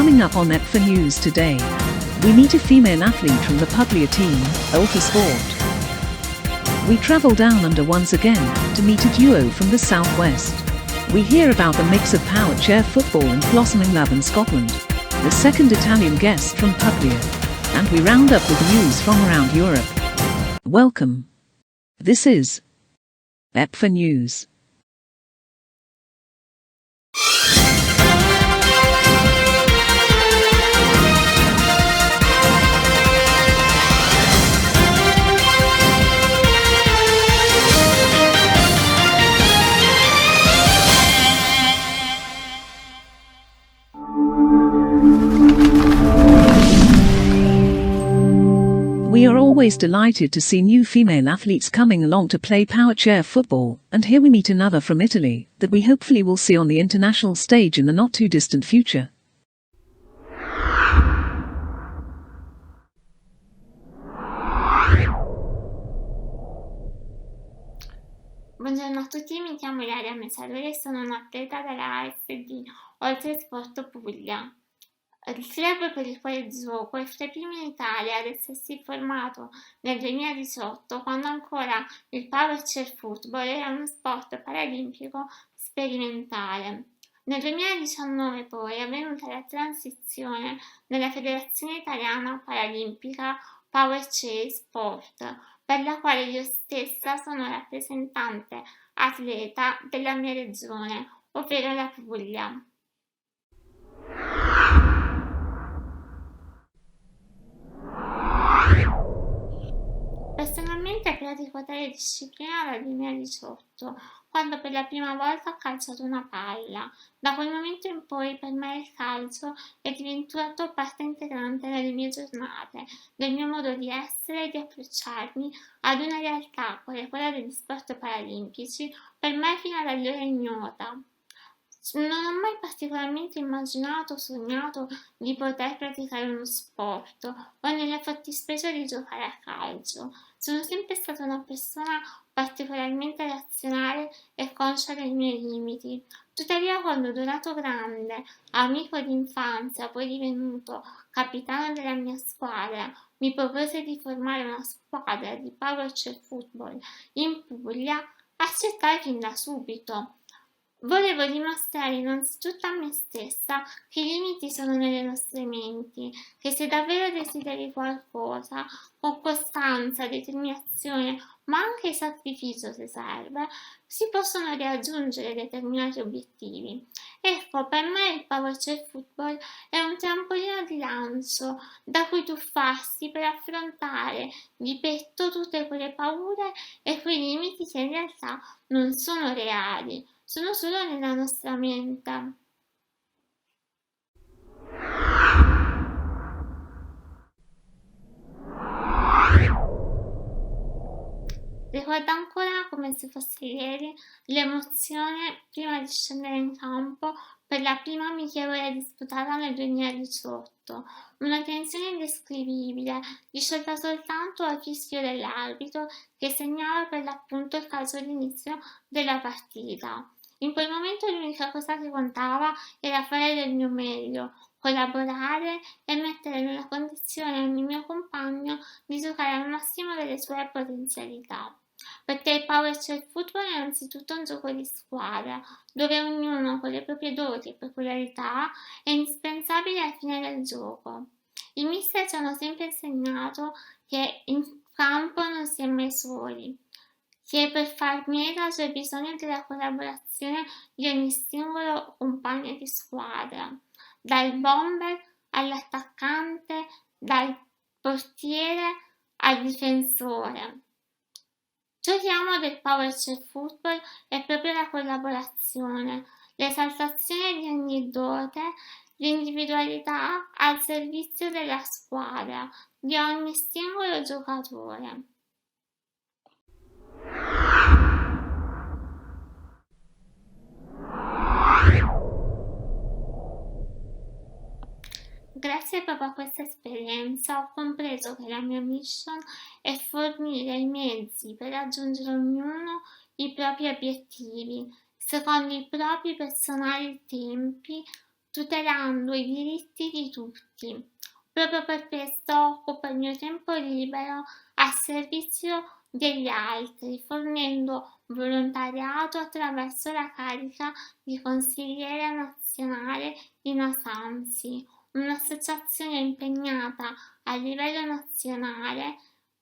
Coming up on EPFA News today, we meet a female athlete from the Puglia team, EPFA Sport. We travel down under once again to meet a duo from the southwest. We hear about the mix of power chair football and blossoming love in Scotland, the second Italian guest from Puglia, and we round up with news from around Europe. Welcome. This is EPFA News. We are always delighted to see new female athletes coming along to play power chair football, and here we meet another from Italy that we hopefully will see on the international stage in the not too distant future. Buongiorno a tutti, mi chiamo Ilaria Mesalori e sono un'atleta della ASD Oltre Sport Puglia. Il club per il quale gioco è fra i primi in Italia ad essersi formato nel 2018, quando ancora il power chair football era uno sport paralimpico sperimentale. Nel 2019 poi è avvenuta la transizione nella Federazione Italiana Paralimpica Power Chair Sport, per la quale io stessa sono rappresentante atleta della mia regione, ovvero la Puglia. Personalmente pratico tale disciplina dal 2018, quando per la prima volta ho calciato una palla. Da quel momento in poi per me il calcio è diventato parte integrante delle mie giornate, del mio modo di essere e di approcciarmi ad una realtà quale quella degli sport paralimpici, per me fino ad allora ignota. Non ho mai particolarmente immaginato o sognato di poter praticare uno sport o nella fattispecie di giocare a calcio. Sono sempre stata una persona particolarmente razionale e conscia dei miei limiti. Tuttavia, quando Donato Grande, amico d'infanzia, poi divenuto capitano della mia squadra, mi propose di formare una squadra di power chair football in Puglia, accettai fin da subito. Volevo dimostrare innanzitutto a me stessa che i limiti sono nelle nostre menti, che se davvero desideri qualcosa, con costanza, determinazione, ma anche sacrificio se serve, si possono raggiungere determinati obiettivi. Ecco, per me il power chair football è un trampolino di lancio da cui tuffarsi per affrontare di petto tutte quelle paure e quei limiti che in realtà non sono reali, sono solo nella nostra mente. Ricordo ancora come se fosse ieri l'emozione prima di scendere in campo per la prima amichevole disputata nel 2018, una tensione indescrivibile, disciolta soltanto al fischio dell'arbitro che segnava per l'appunto il calcio d'inizio della partita. In quel momento l'unica cosa che contava era fare del mio meglio, collaborare e mettere nella condizione ogni mio compagno di giocare al massimo delle sue potenzialità. Perché il power chair football è innanzitutto un gioco di squadra, dove ognuno con le proprie doti e peculiarità è indispensabile al fine del gioco. I mister ci hanno sempre insegnato che in campo non si è mai soli, che per far meta c'è bisogno della collaborazione di ogni singolo compagno di squadra, dal bomber all'attaccante, dal portiere al difensore. Ciò che amo del power chair football è proprio la collaborazione, l'esaltazione di ogni dote, l'individualità al servizio della squadra, di ogni singolo giocatore. Grazie proprio a questa esperienza ho compreso che la mia mission è fornire i mezzi per raggiungere ognuno i propri obiettivi, secondo i propri personali tempi, tutelando i diritti di tutti. Proprio per questo occupo il mio tempo libero a servizio degli altri, fornendo volontariato attraverso la carica di consigliere nazionale in Asansi, un'associazione impegnata a livello nazionale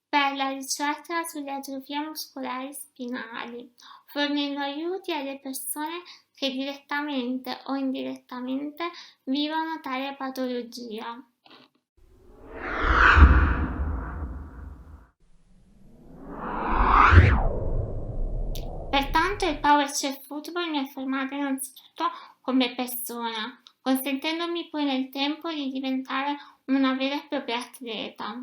per la ricerca sulle atrofie muscolari spinali, fornendo aiuti alle persone che direttamente o indirettamente vivono tale patologia. Pertanto il PowerChef Football mi ha formato innanzitutto come persona, consentendomi poi nel tempo di diventare una vera e propria atleta.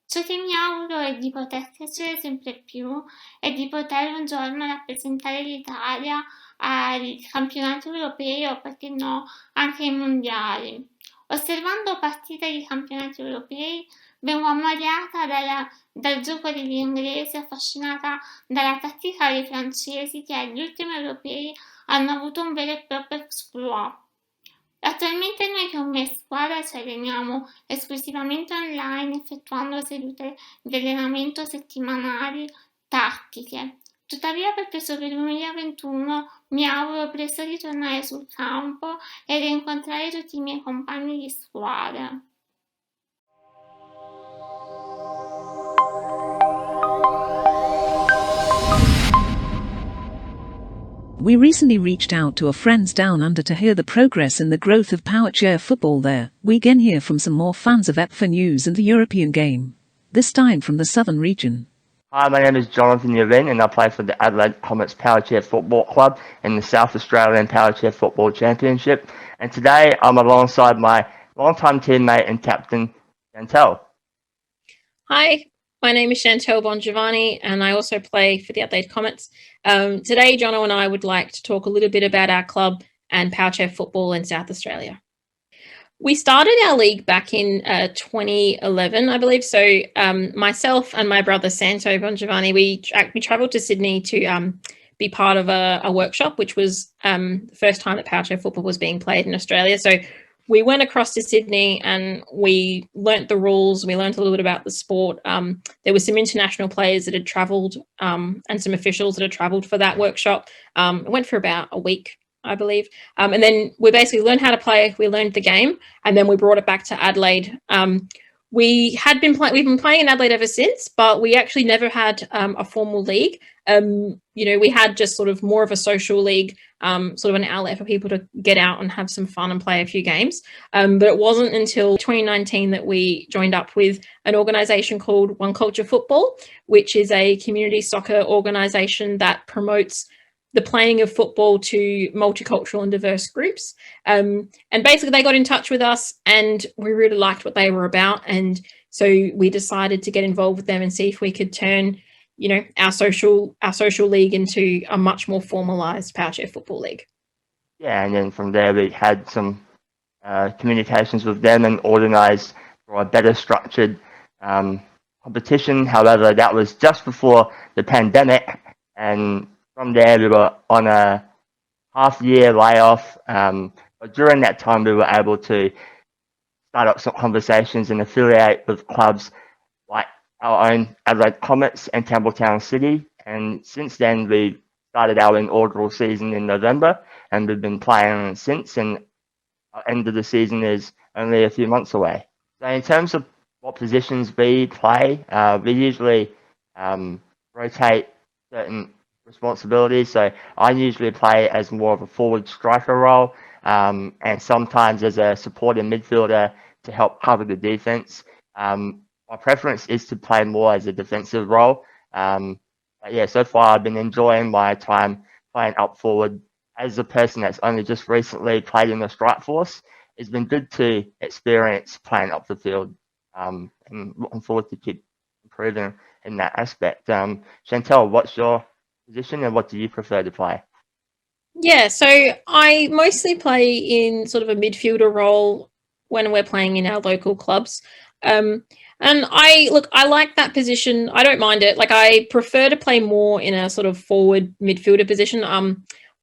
Ciò che mi auguro è di poter crescere sempre più e di poter un giorno rappresentare l'Italia ai campionati europei o perché no anche ai mondiali. Osservando partite di campionati europei vengo ammaliata dal gioco degli inglesi, affascinata dalla tattica dei francesi che agli ultimi europei hanno avuto un vero e proprio exploit. Attualmente noi come squadra ci alleniamo esclusivamente online effettuando sedute di allenamento settimanali tattiche. Tuttavia per questo per il 2021 mi auguro presto di tornare sul campo e rincontrare tutti i miei compagni di squadra. We recently reached out to our friends down under to hear the progress in the growth of powerchair football there. We again hear from some more fans of EPFA news and the European game, this time from the southern region. Hi, my name is Jonathan Yevin and I play for the Adelaide Comets Powerchair Football Club in the South Australian Powerchair Football Championship. And today I'm alongside my longtime teammate and captain, Chantel. Hi, my name is Chantel Bongiovanni and I also play for the Adelaide Comets. Today, Jono and I would like to talk a little bit about our club and powerchair football in South Australia. We started our league back in 2011, I believe. So myself and my brother Santo Bongiovanni, we travelled to Sydney to be part of a workshop, which was the first time that powerchair football was being played in Australia. So we went across to Sydney and we learnt the rules. We learnt a little bit about the sport. There were some international players that had travelled and some officials that had travelled for that workshop. It went for about a week, I believe. And then we basically learned how to play. We learned the game and then we brought it back to Adelaide. We've been playing in Adelaide ever since, but we actually never had a formal league. We had just sort of more of a social league, sort of an outlet for people to get out and have some fun and play a few games. But it wasn't until 2019 that we joined up with an organisation called One Culture Football, which is a community soccer organisation that promotes the playing of football to multicultural and diverse groups. And basically they got in touch with us and we really liked what they were about. And so we decided to get involved with them and see if we could turn, our social league into a much more formalized powerchair football league. Yeah, and then from there we had some communications with them and organised for a better structured competition. However, that was just before the pandemic, and from there we were on a half-year layoff. But during that time we were able to start up some conversations and affiliate with clubs like our own Adelaide Comets and Campbelltown City. And since then we started our inaugural season in November and we've been playing since, and our end of the season is only a few months away. So in terms of what positions we play, we usually rotate certain responsibilities. So I usually play as more of a forward striker role, and sometimes as a supporting midfielder to help cover the defense. My preference is to play more as a defensive role. But yeah, so far I've been enjoying my time playing up forward. As a person that's only just recently played in the strike force, it's been good to experience playing up the field, and looking forward to keep improving in that aspect. Chantel, what's your position and what do you prefer to play? Yeah, so I mostly play in sort of a midfielder role when we're playing in our local clubs. And I like that position. I don't mind it. Like I prefer to play more in a sort of forward midfielder position.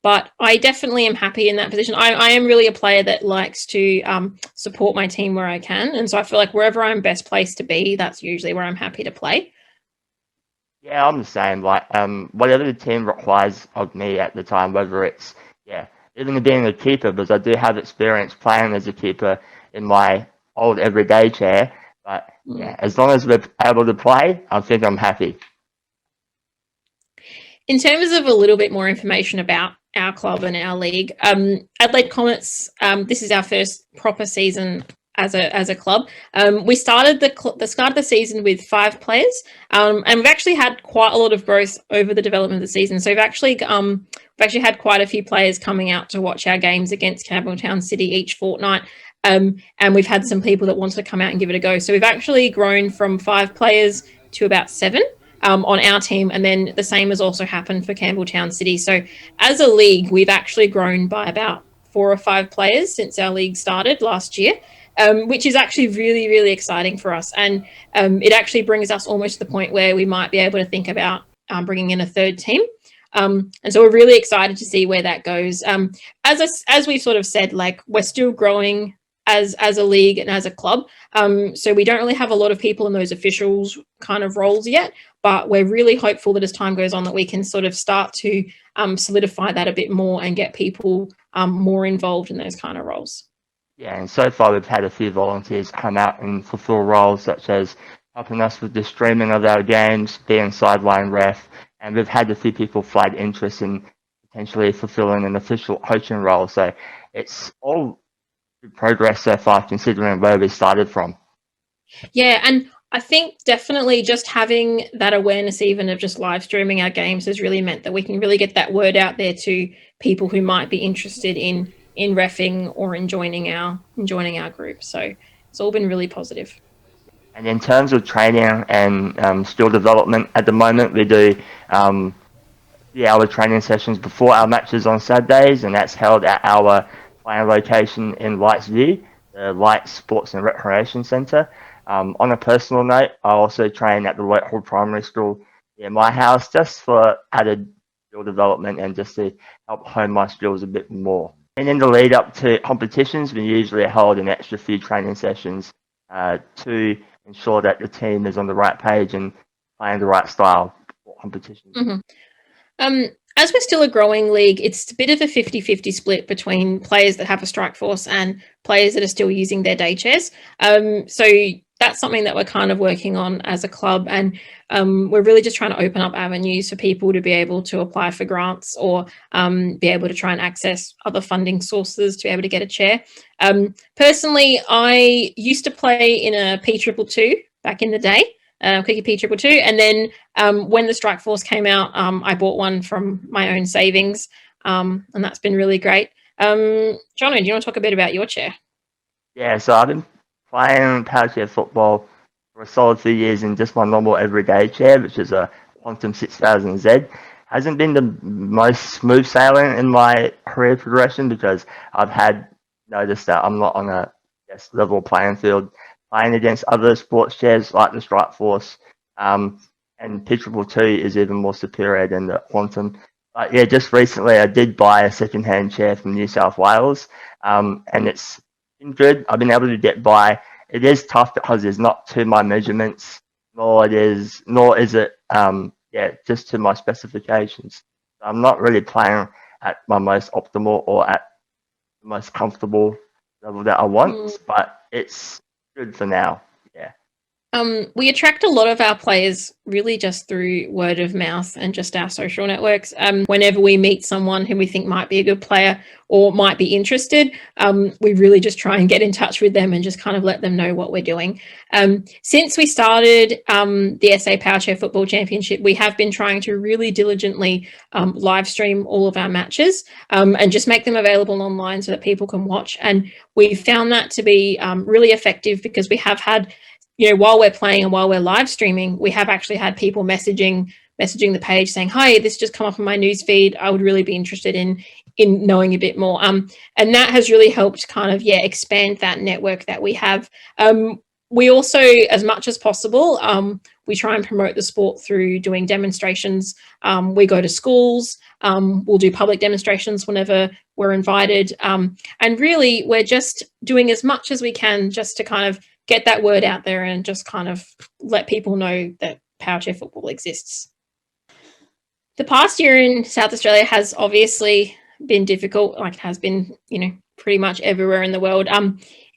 but I definitely am happy in that position. I am really a player that likes to support my team where I can. And so I feel like wherever I'm best placed to be, that's usually where I'm happy to play. Yeah, I'm the same. Like, whatever the team requires of me at the time, whether it's, even being a keeper, because I do have experience playing as a keeper in my old everyday chair. But as long as we're able to play, I think I'm happy. In terms of a little bit more information about our club and our league, Adelaide Comets, this is our first proper season as a club. We started the start of the season with 5 players, and we've actually had quite a lot of growth over the development of the season. So we've actually had quite a few players coming out to watch our games against Campbelltown City each fortnight. And we've had some people that wanted to come out and give it a go. So we've actually grown from 5 players to about 7 on our team. And then the same has also happened for Campbelltown City. So as a league, we've actually grown by about 4 or 5 players since our league started last year, which is actually really, really exciting for us. And it actually brings us almost to the point where we might be able to think about bringing in a 3rd team. And so we're really excited to see where that goes. As we've sort of said, like, we're still growing as a league and as a club. So we don't really have a lot of people in those officials kind of roles yet, but we're really hopeful that as time goes on that we can sort of start to solidify that a bit more and get people more involved in those kind of roles. Yeah, and so far we've had a few volunteers come out and fulfill roles such as helping us with the streaming of our games, being sideline ref, and we've had a few people flag interest in potentially fulfilling an official coaching role. So it's all good progress so far considering where we started from. Yeah, and I think definitely just having that awareness even of just live streaming our games has really meant that we can really get that word out there to people who might be interested in reffing or in joining our group. So it's all been really positive. And in terms of training and skill development, at the moment we do 3-hour training sessions before our matches on Saturdays, and that's held at our playing location in Lights View, the Lights Sports and Recreation Centre. On a personal note, I also train at the local primary school near my house just for added skill development and just to help hone my skills a bit more. And in the lead up to competitions, we usually hold an extra few training sessions to ensure that the team is on the right page and playing the right style for competitions. Mm-hmm. As we're still a growing league, it's a bit of a 50-50 split between players that have a strike force and players that are still using their day chairs. So that's something that we're kind of working on as a club, and we're really just trying to open up avenues for people to be able to apply for grants or be able to try and access other funding sources to be able to get a chair. Personally, I used to play in a P222 back in the day. Quickie P222, and then when the strike force came out, I bought one from my own savings, and that's been really great. Jono, do you want to talk a bit about your chair? Yeah, so I've been playing power chair football for a solid 2 years in just my normal everyday chair, which is a Quantum 6000Z. Hasn't been the most smooth sailing in my career progression because I've noticed that I'm not on a level playing field playing against other sports chairs like the Strike Force, and P222 is even more superior than the Quantum. But yeah, just recently I did buy a second-hand chair from New South Wales, and it's been good. I've been able to get by. It is tough because it's not to my measurements, nor is it just to my specifications. I'm not really playing at my most optimal or at the most comfortable level that I want, but it's good for now. Yeah. We attract a lot of our players really just through word of mouth and just our social networks. Whenever we meet someone who we think might be a good player or might be interested, we really just try and get in touch with them and just kind of let them know what we're doing. Since we started the SA Power Chair Football Championship, we have been trying to really diligently live stream all of our matches and just make them available online so that people can watch. And we've found that to be really effective because we have had, while we're playing and while we're live streaming, we have actually had people messaging the page saying, "Hi, this just come up on my news feed. I would really be interested in knowing a bit more." And that has really helped kind of expand that network that we have. we also, as much as possible, we try and promote the sport through doing demonstrations. We go to schools, we'll do public demonstrations whenever we're invited. And really, we're just doing as much as we can just to kind of get that word out there and just kind of let people know that power chair football exists. The past year in South Australia has obviously been difficult, like it has been, pretty much everywhere in the world.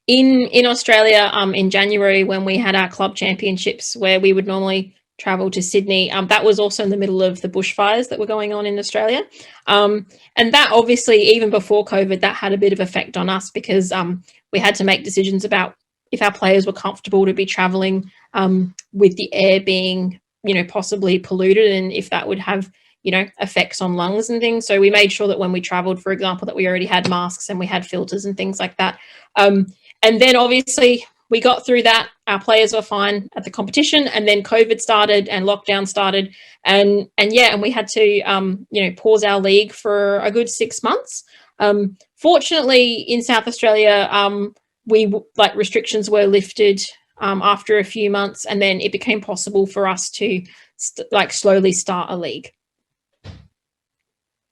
In Australia, in January, when we had our club championships, where we would normally travel to Sydney, that was also in the middle of the bushfires that were going on in Australia. And that obviously, even before COVID, that had a bit of effect on us because we had to make decisions about if our players were comfortable to be traveling with the air being, possibly polluted, and if that would have effects on lungs and things. So we made sure that when we traveled, for example, that we already had masks and we had filters and things like that. And then obviously we got through that. Our players were fine at the competition, and then COVID started and lockdown started, and we had to pause our league for a good 6 months. Fortunately, in South Australia, restrictions were lifted after a few months, and then it became possible for us to slowly start a league.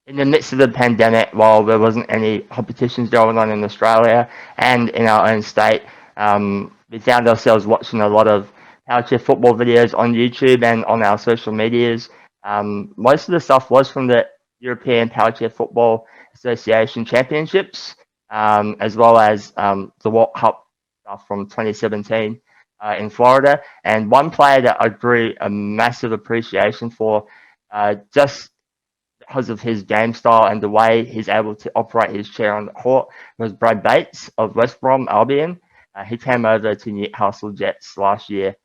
In the midst of the pandemic, while there wasn't any competitions going on in Australia and in our own state, we found ourselves watching a lot of power chair football videos on YouTube and on our social medias. Most of the stuff was from the European Power Chair Football Association Championships, as well as the World Cup stuff from 2017 in Florida. And one player that I grew a massive appreciation for, just because of his game style and the way he's able to operate his chair on the court, was Brad Bates of West Brom Albion. He came over to Newcastle Jets last year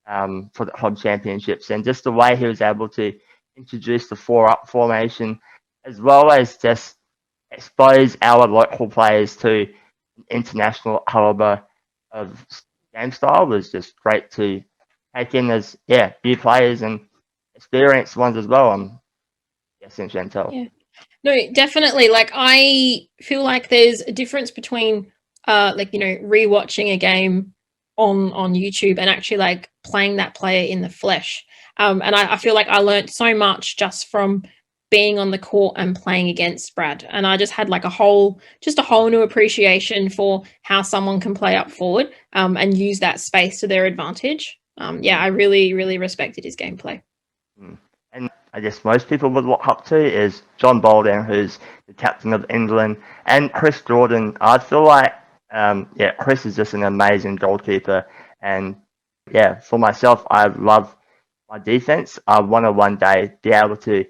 for the club championships, and just the way he was able to introduce the 4-up formation, as well as just expose our local players to international caliber of game style, was just great to take in as new players and experienced ones as well. Yes, and Chantal. Yeah. No, definitely. I feel like there's a difference between rewatching a game on YouTube and actually playing that player in the flesh. And I feel like I learned so much just from being on the court and playing against Brad. And I just had a whole new appreciation for how someone can play up forward and use that space to their advantage. I really, really respected his gameplay. And I guess most people would look up to is John Bolden, who's the captain of England, and Chris Jordan. I feel like, Chris is just an amazing goalkeeper. And for myself, I love my defense. I want to one day be able to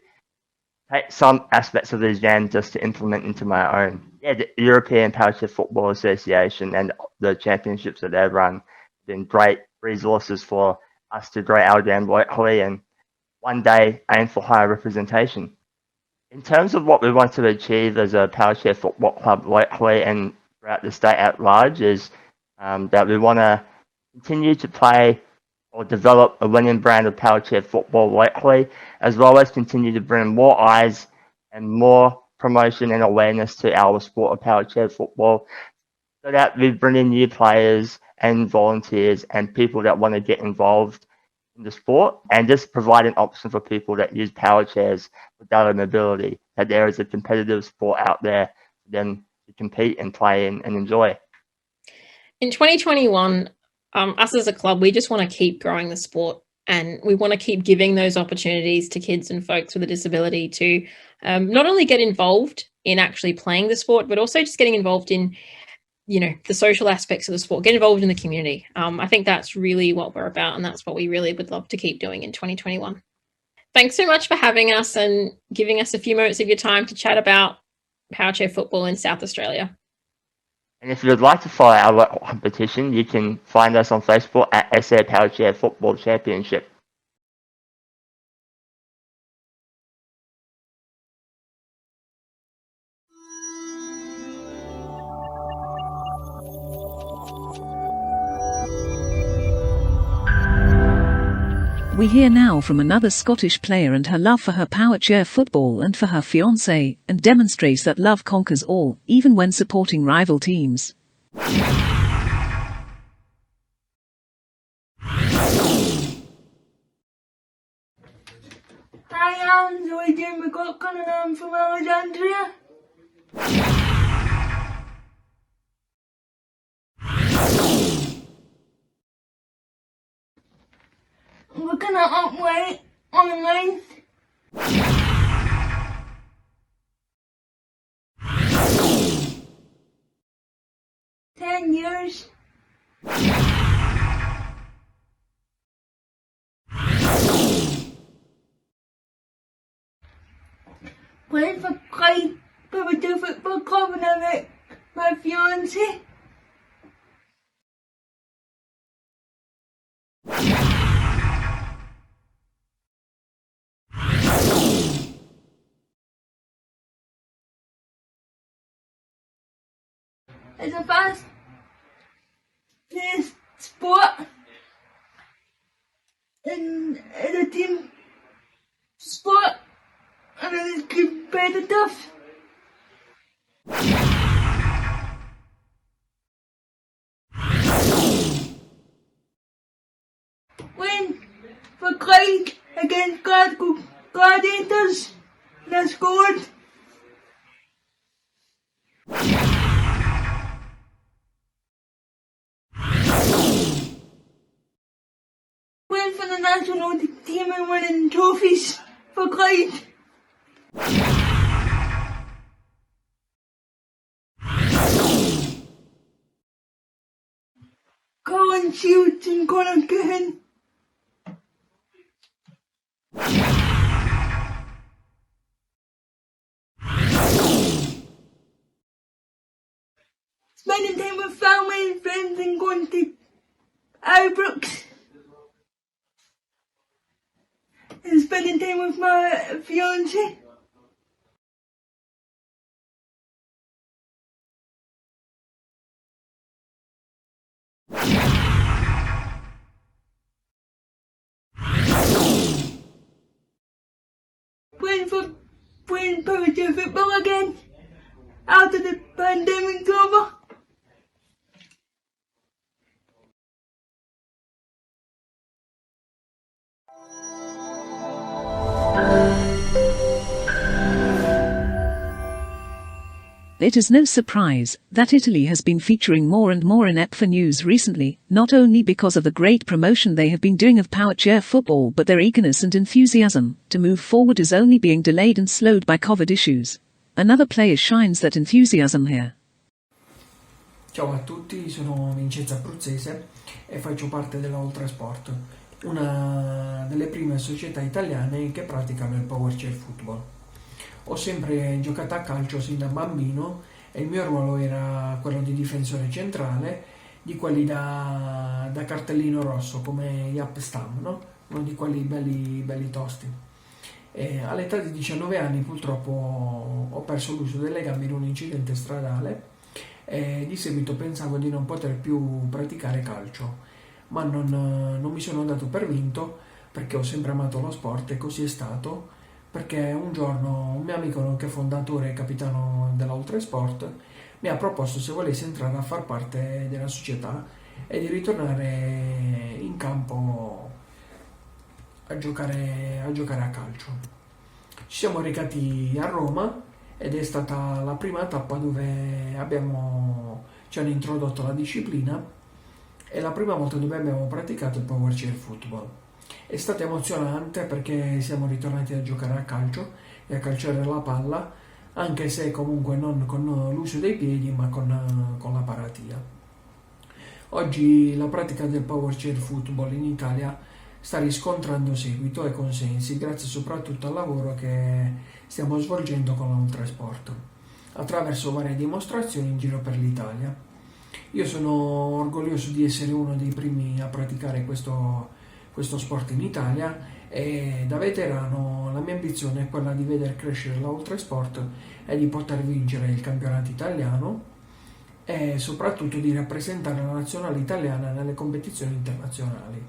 take some aspects of this game just to implement into my own. The European Power Chair Football Association and the championships that they've run have been great resources for us to grow our game locally and one day aim for higher representation. In terms of what we want to achieve as a power chair football club locally and throughout the state at large is that we want to continue to play or develop a winning brand of power chair football locally, as well as continue to bring more eyes and more promotion and awareness to our sport of power chair football, so that we bring in new players and volunteers and people that want to get involved in the sport, and just provide an option for people that use power chairs without a mobility, that there is a competitive sport out there for them to compete and play in and enjoy. In 2021, us as a club, we just want to keep growing the sport, and we want to keep giving those opportunities to kids and folks with a disability to not only get involved in actually playing the sport, but also just getting involved in the social aspects of the sport, get involved in the community. I think that's really what we're about, and that's what we really would love to keep doing in 2021. Thanks so much for having us and giving us a few moments of your time to chat about power chair football in South Australia. And if you would like to follow our local competition, you can find us on Facebook at SA Power Chair Football Championship. We hear now from another Scottish player and her love for her power chair football and for her fiancé, and demonstrates that love conquers all, even when supporting rival teams. around, so we do we got coming on from Alexandria. Looking at up weight on the line. 10 years. Played for Clyde Pivotal Football Club and I met my fiance. It's a fast paced sport and it's a team sport and it is competitive. Win for Clyde against Glasgow Gladiators. They scored. Win for the national team and winning trophies for Clyde. Colin Shields and Conor Cahan. Spending time with family and friends and going to Ibrox. And spending time with my fiance. Playing Pivotal Football again after the pandemic's over. It is no surprise that Italy has been featuring more and more in EPFA news recently, not only because of the great promotion they have been doing of power chair football, but their eagerness and enthusiasm to move forward is only being delayed and slowed by COVID issues. Another player shines that enthusiasm here. Ciao a tutti, sono Vincenzo Abruzzese e faccio parte della Ultrasport, una delle prime società italiane che praticano il power chair football. Ho sempre giocato a calcio sin da bambino e il mio ruolo era quello di difensore centrale, di quelli da cartellino rosso come gli up stam, no? Uno di quelli belli tosti. E all'età di 19 anni purtroppo ho perso l'uso delle gambe in un incidente stradale e di seguito pensavo di non poter più praticare calcio, ma non mi sono dato per vinto perché ho sempre amato lo sport e così è stato. Perché un giorno un mio amico, nonché fondatore e capitano della Ultrasport, mi ha proposto se volessi entrare a far parte della società e di ritornare in campo a giocare a calcio. Ci siamo recati a Roma ed è stata la prima tappa dove ci hanno introdotto la disciplina e la prima volta dove abbiamo praticato il power chair football. È stato emozionante perché siamo ritornati a giocare a calcio e a calciare la palla, anche se comunque non con l'uso dei piedi ma con la paratia. Oggi la pratica del power chair football in Italia sta riscontrando seguito e consensi grazie soprattutto al lavoro che stiamo svolgendo con la Ultrasport, attraverso varie dimostrazioni in giro per l'Italia. Io sono orgoglioso di essere uno dei primi a praticare questo sport in Italia e da veterano la mia ambizione è quella di vedere crescere la Ultrasport e di poter vincere il campionato italiano e soprattutto di rappresentare la nazionale italiana nelle competizioni internazionali.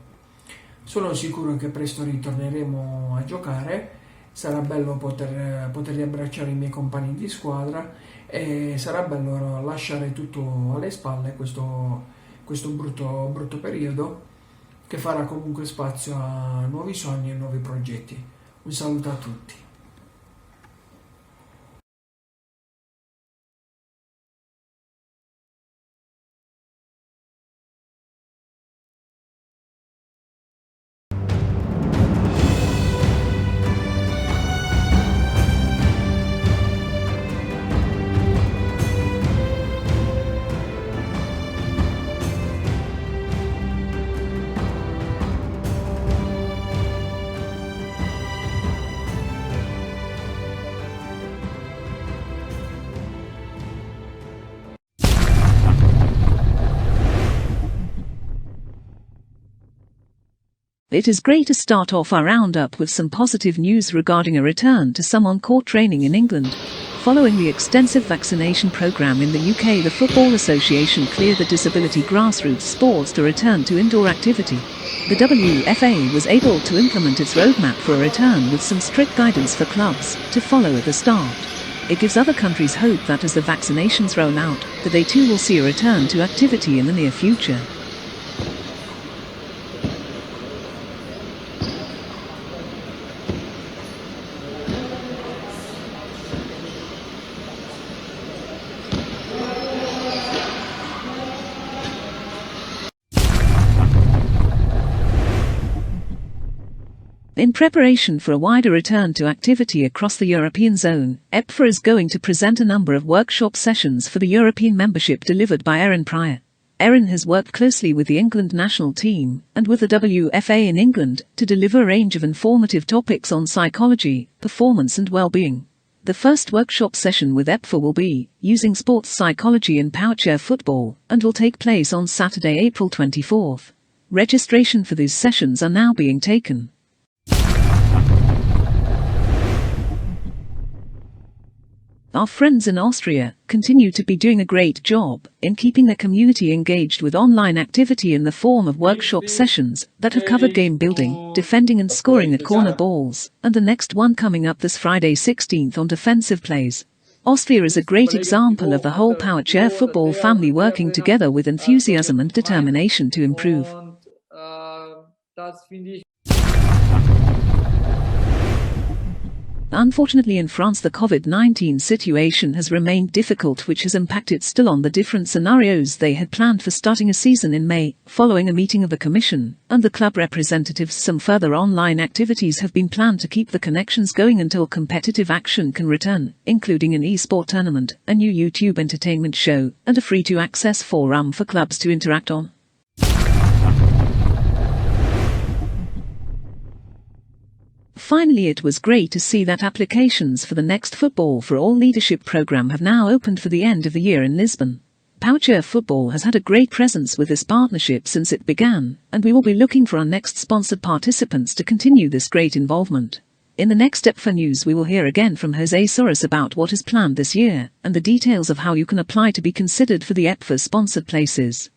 Sono sicuro che presto ritorneremo a giocare, sarà bello poter riabbracciare i miei compagni di squadra e sarà bello lasciare tutto alle spalle questo brutto periodo che farà comunque spazio a nuovi sogni e nuovi progetti. Un saluto a tutti. It is great to start off our roundup with some positive news regarding a return to some on-court training in England. Following the extensive vaccination programme in the UK, the Football Association cleared the disability grassroots sports to return to indoor activity. The WFA was able to implement its roadmap for a return with some strict guidance for clubs to follow at the start. It gives other countries hope that as the vaccinations roll out, that they too will see a return to activity in the near future. In preparation for a wider return to activity across the European zone, EPFA is going to present a number of workshop sessions for the European membership delivered by Erin Pryor. Erin has worked closely with the England national team and with the WFA in England to deliver a range of informative topics on psychology, performance and well-being. The first workshop session with EPFA will be using sports psychology in powerchair football and will take place on Saturday, April 24th. Registration for these sessions are now being taken. Our friends in Austria continue to be doing a great job in keeping the community engaged with online activity in the form of workshop sessions that have covered game building, defending and scoring at corner balls, and the next one coming up this Friday 16th on defensive plays. Austria is a great example of the whole powerchair football family working together with enthusiasm and determination to improve. Unfortunately in France the COVID-19 situation has remained difficult, which has impacted still on the different scenarios they had planned for starting a season in May. Following a meeting of the Commission and the club representatives, some further online activities have been planned to keep the connections going until competitive action can return, including an e-sport tournament, a new YouTube entertainment show, and a free-to-access forum for clubs to interact on. Finally, it was great to see that applications for the next Football for All leadership program have now opened for the end of the year in Lisbon. Powerchair Football has had a great presence with this partnership since it began, and we will be looking for our next sponsored participants to continue this great involvement. In the next EPFA news, we will hear again from Jose Soros about what is planned this year and the details of how you can apply to be considered for the EPFA sponsored places.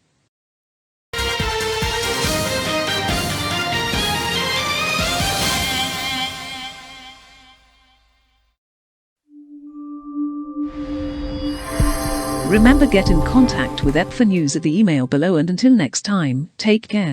Remember, get in contact with EPFA News at the email below, and until next time, take care.